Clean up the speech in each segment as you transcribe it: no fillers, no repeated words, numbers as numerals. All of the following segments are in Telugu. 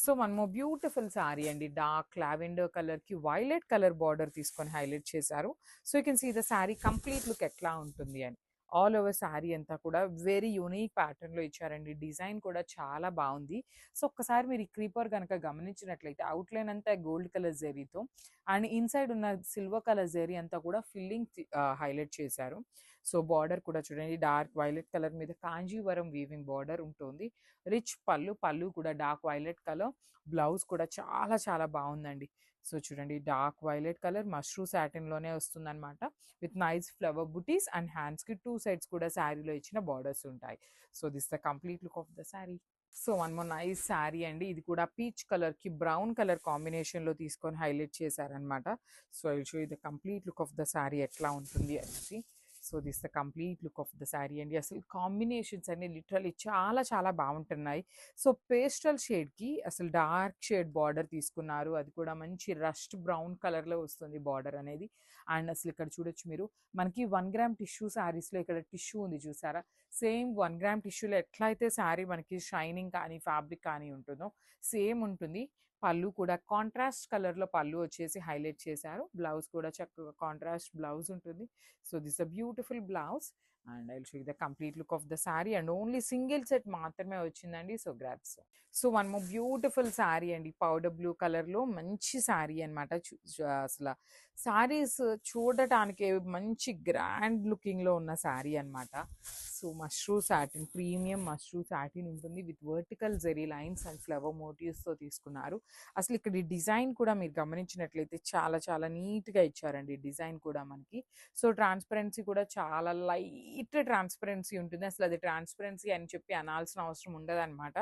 So one more beautiful sari అండి. డార్క్ లావెండర్ కలర్‌కి వైలెట్ కలర్ బార్డర్ తీసుకొని హైలైట్ చేశారు. So you can see the sari complete look ఎట్లా ఉంటుంది అని. ఆల్ ఓవర్ సారీ అంతా కూడా వెరీ యూనిక్ ప్యాటర్న్‌లో ఇచ్చారండి. డిజైన్ కూడా చాలా బావుంది. సో ఒక్కసారి మీరు ఈ క్రీపర్ గనక గమనించినట్లయితే అవుట్‌లైన్ అంతా గోల్డ్ కలర్ జరీతో అండ్ ఇన్‌సైడ్ ఉన్న సిల్వర్ కలర్ జరీ అంతా కూడా హైలైట్ చేశారు. సో బార్డర్ కూడా చూడండి డార్క్ వైలెట్ కలర్ మీద కాంజీవరం వీవింగ్ బార్డర్ ఉంటుంది. రిచ్ పళ్ళు కూడా డార్క్ వైలెట్ కలర్. బ్లౌజ్ కూడా చాలా చాలా బావుందండి. సో చూడండి డార్క్ వైలెట్ కలర్ మష్రూ సాటిన్‌లోనే వస్తుందనమాట. With nice flower buttis and హ్యాండ్స్‌కి 2 సైడ్స్ కూడా శారీలో ఇచ్చిన బార్డర్స్ ఉంటాయి. So this the complete look of the sari. So one more nice sari అండి. ఇది కూడా పీచ్ కలర్‌కి బ్రౌన్ కలర్ కాంబినేషన్‌లో తీసుకొని హైలైట్ చేశారనమాట. So I will show you the complete look of the sari ఎట్లా ఉంటుంది అనేసి. So this the complete look of the sari అండి. అసలు కాంబినేషన్స్ అన్నీ లిటరల్లీ చాలా చాలా బావుంటున్నాయి. సో పేస్టల్ షేడ్‌కి అసలు డార్క్ షేడ్ బార్డర్ తీసుకున్నారు. అది కూడా మంచి రస్ట్ బ్రౌన్ కలర్‌లో వస్తుంది బార్డర్ అనేది. అండ్ అసలు ఇక్కడ చూడొచ్చు మీరు మనకి 1 గ్రామ్ టిష్యూ శారీస్‌లో ఇక్కడ టిష్యూ ఉంది చూసారా? సేమ్ 1 గ్రామ్ టిష్యూలో ఎట్లా అయితే శారీ మనకి షైనింగ్ కానీ, ఫ్యాబ్రిక్ కానీ ఉంటుందో సేమ్ ఉంటుంది. పళ్ళు కూడా కాంట్రాస్ట్ కలర్‌లో పళ్ళు వచ్చేసి హైలైట్ చేశారు. బ్లౌజ్ కూడా చక్కగా కాంట్రాస్ట్ బ్లౌజ్ ఉంటుంది. So this a beautiful blouse and I will show you the complete look of the saree and only single set మాత్రమే వచ్చిందండి. So grabs. So one more beautiful saree అండి. పౌడర్ బ్లూ కలర్‌లో మంచి శారీ అనమాట. అసల శారీస్ చూడటానికి మంచి గ్రాండ్ లుకింగ్‌లో ఉన్న శారీ అనమాట. So mashru satin premium mashru satin ఉంటుంది. With vertical zari lines and flower మోటివ్స్‌తో తీసుకున్నారు. అసలు ఇక్కడ ఈ డిజైన్ కూడా మీరు గమనించినట్లయితే చాలా చాలా నీట్‌గా ఇచ్చారండి డిజైన్ కూడా మనకి. సో ట్రాన్స్‌పరెన్సీ కూడా చాలా లైట్ ట్రాన్స్‌పరెన్సీ ఉంటుంది. అసలు అది ట్రాన్స్‌పరెన్సీ అని చెప్పి అనాల్సిన అవసరం ఉండదనమాట.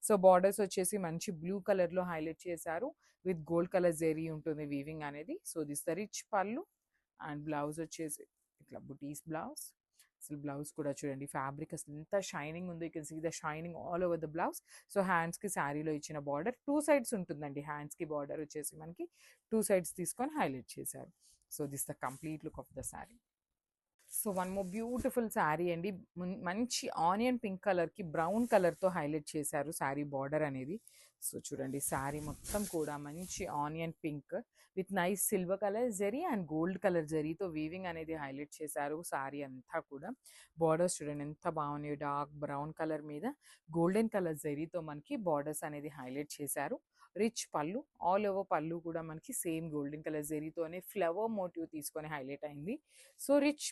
సో బార్డర్స్ వచ్చేసి మంచి బ్లూ కలర్‌లో హైలైట్ చేశారు. విత్ గోల్డ్ కలర్ జెరీ ఉంటుంది వీవింగ్ అనేది. సో దిస్ ద రిచ్ పళ్ళు అండ్ బ్లౌజ్ వచ్చేసి ఇట్లా బుటీస్ బ్లౌజ్. అసలు బ్లౌజ్ కూడా చూడండి ఫ్యాబ్రిక్ అసలు ఎంత షైనింగ్ ఉందో. You can see the shining all over the blouse. So హ్యాండ్స్‌కి శారీలో ఇచ్చిన బార్డర్ 2 సైడ్స్ ఉంటుందండి. హ్యాండ్స్‌కి బార్డర్ వచ్చేసి మనకి 2 సైడ్స్ తీసుకొని హైలైట్ చేశారు. So this the complete look of the sari. So one more beautiful saree అండి. మంచి ఆనియన్ పింక్ కలర్‌కి బ్రౌన్ కలర్‌తో హైలైట్ చేశారు శారీ బార్డర్ అనేది. సో చూడండి శారీ మొత్తం కూడా మంచి onion pink with nice silver colour zari and gold colour జరీతో వీవింగ్ అనేది హైలైట్ చేశారు శారీ అంతా కూడా. బార్డర్స్ చూడండి ఎంత బాగున్నాయో. డార్క్ బ్రౌన్ కలర్ మీద గోల్డెన్ కలర్ జరీతో మనకి బార్డర్స్ అనేది హైలైట్ చేశారు. రిచ్ పళ్ళు ఆల్ ఓవర్ పళ్ళు కూడా మనకి సేమ్ గోల్డెన్ కలర్ జరీతోనే ఫ్లవర్ మోటివ్ తీసుకొని హైలైట్ అయింది. సో రిచ్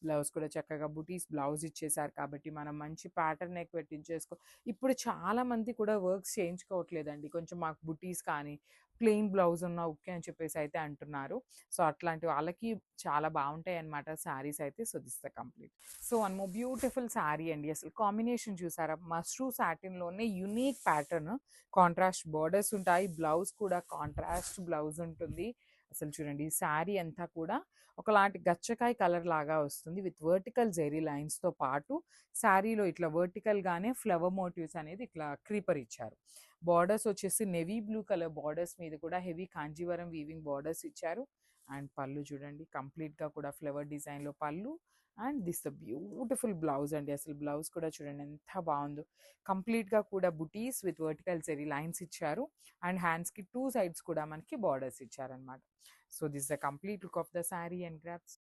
బ్లౌజ్ కూడా చక్కగా బుటీస్ బ్లౌజ్ ఇచ్చేసారు కాబట్టి మనం మంచి ప్యాటర్న్ నెక్ పెట్టించేసుకో. ఇప్పుడు చాలా మంది కూడా వర్క్స్ చేయించుకోవట్లేదండి. కొంచెం మాకు బుటీస్ కానీ ప్లెయిన్ బ్లౌజ్ ఉన్న ఓకే అని చెప్పేసి అయితే అంటున్నారు. సో అట్లాంటి వాళ్ళకి చాలా బాగుంటాయి అనమాట శారీస్ అయితే. So this the complete. So one more beautiful saree అండి. అసలు కాంబినేషన్ చూసారా? మష్రూ సాటిన్‌లోనే యూనిక్ ప్యాటర్న్. కాంట్రాస్ట్ బార్డర్స్ ఉంటాయి. బ్లౌజ్ కూడా కాంట్రాస్ట్ బ్లౌజ్ ఉంటుంది. అసలు చూడండి ఈ శారీ అంతా కూడా ఒకలాంటి గచ్చకాయ కలర్ లాగా వస్తుంది. విత్ వర్టికల్ జెరీ లైన్స్‌తో పాటు శారీలో ఇట్లా వర్టికల్‌గానే ఫ్లవర్ మోటివ్స్ అనేది ఇట్లా క్రీపర్ ఇచ్చారు. బార్డర్స్ వచ్చేసి నేవీ బ్లూ కలర్ బార్డర్స్ మీద కూడా హెవీ కాంజీవరం వీవింగ్ బార్డర్స్ ఇచ్చారు. అండ్ పళ్ళు చూడండి కంప్లీట్‌గా కూడా ఫ్లవర్ డిజైన్‌లో పళ్ళు and this the beautiful blouse అండి. అసలు బ్లౌజ్ కూడా చూడండి ఎంత బావుందో. కంప్లీట్‌గా కూడా బుటీస్ విత్ వర్టికల్ జెరీ లైన్స్ ఇచ్చారు. అండ్ హ్యాండ్స్‌కి 2 సైడ్స్ కూడా మనకి బార్డర్స్ ఇచ్చారనమాట. So this the complete look of the saree and grabs.